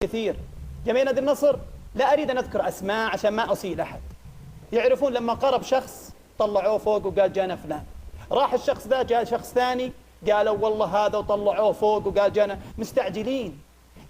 كثير. جماهير نادي النصر لا أريد أن أذكر أسماء عشان ما أصيل أحد. يعرفون لما قرب شخص طلعوه فوق وقال جانا فلان، راح الشخص ذا جاء شخص ثاني قالوا والله هذا وطلعوه فوق وقال جانا. مستعجلين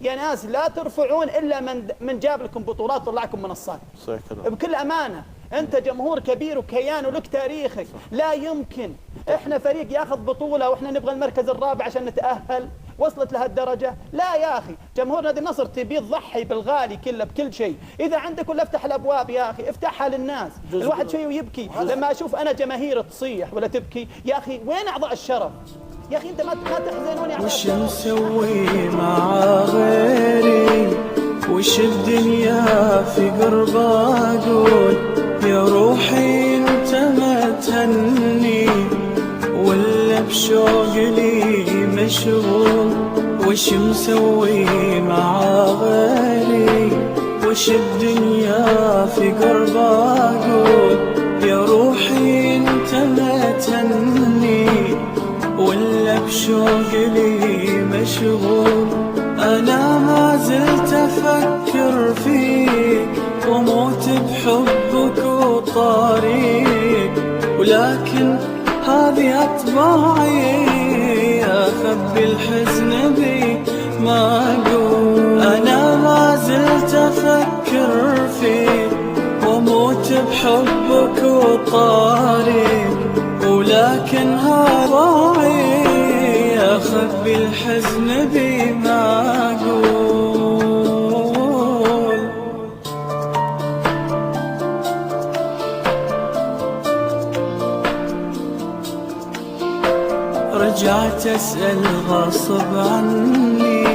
يا ناس، لا ترفعون إلا من جاب لكم بطولات طلعكم منصات. صحيح. بكل أمانة أنت جمهور كبير وكيان ولك تاريخك، لا يمكن إحنا فريق ياخذ بطولة وإحنا نبغى المركز الرابع عشان نتأهل. وصلت لهالدرجة؟ لا يا أخي، جمهور نادي النصر تبي تضحي بالغالي كله بكل شيء. إذا عندك ولا افتح الأبواب يا أخي، افتحها للناس. الواحد شيء ويبكي لما أشوف أنا جماهير تصيح ولا تبكي. يا أخي وين أعضاء الشرف؟ يا أخي أنت ما تحزنون يا أعضاء وش الشرف. مسوي مع غيري؟ وش الدنيا في قربه أقول يا روحي أنت ما تهني ولا بشوق لي مشغول؟ وش مسوي مع غيري؟ وش الدنيا في قربه أقول يا روحي أنت ما تهني ولا بشوق لي مشغول؟ أنا ما زلت أفكر فيك وموت بحبك وطريق، ولكن هذه أطباعي أخبي الحزن بي ما أقول. أنا ما زلت أفكر فيك وموت بحبك وطريق، ولكن هواي أخبي الحزن بي ما أقول. رجعت أسأل غصب عني،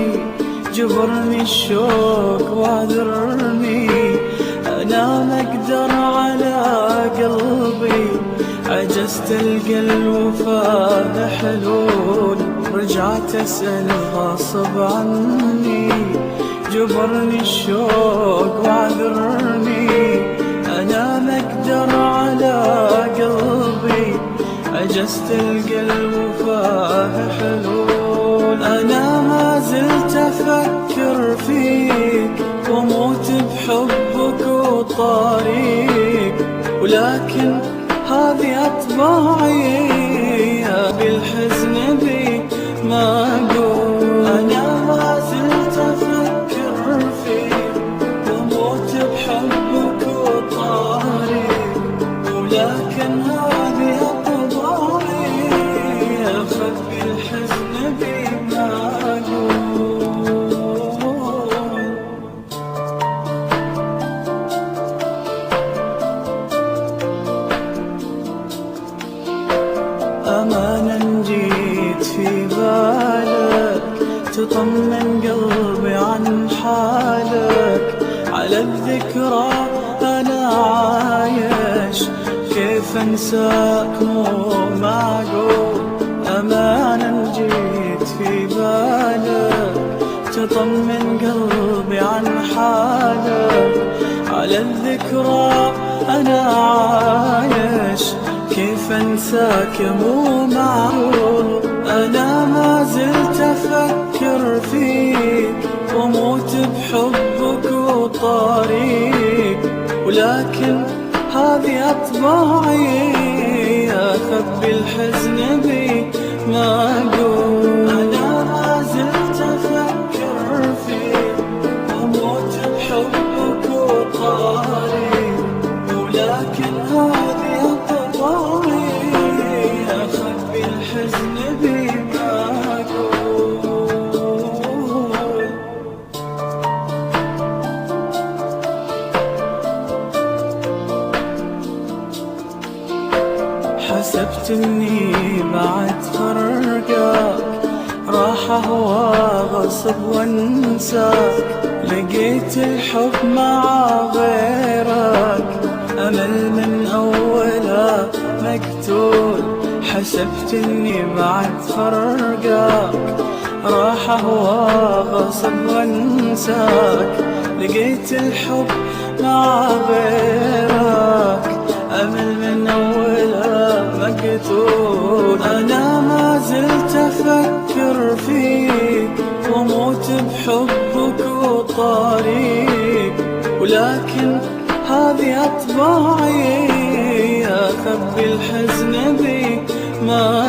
جبرني الشوق واعذرني، أنا ما أقدر على قلبي، عجزت ألقى الوفاء حلول. رجعت أسأل غصب عني، جبرني الشوق واعذرني، أنا ما أقدر على قلبي، عجزت ألقى الوفاء حلول. أنا ما زلت أفكر فيك وموت بحبك وطريق، ولكن هذه أطباعي بالحزن بي ما أقول. أنا ما زلت أفكر فيك وموت بحبك وطريق، ولكن هذه أطباعي أخبي الحزن بي ما أقول. أمانا جيت في بالك تطمن قلبي عن حالك، على الذكرى أنا عايش كيف أنساك مو معقول. أمانا جيت في بالك تطمن قلبي عن حالك، على الذكرى أنا عايش كيف أنساك مو معقول. أنا ما زلت أفكر فيك وموت بحبك وطريق، ولكن هذه أطباعي أخبي الحزن بي ما أقول. أنا ما زلت أفكر فيك وموت بحبك وطريق، ولكن هذه أطباعي أخبي الحزن بي ما أقول. حسبت إني بعد فرقك راح أهوى غصب وانساك، لقيت الحب مع غيرك أمل من أوله مقتول. حسبت إني بعد فرقك راح أهوى غصب وانساك، لقيت الحب مع غيرك أمل من أوله مقتول. أنا ما زلت أفكر فيك وموت بحبك وطاري، ولكن هذه أطباعي، أخبي الحزن بي ما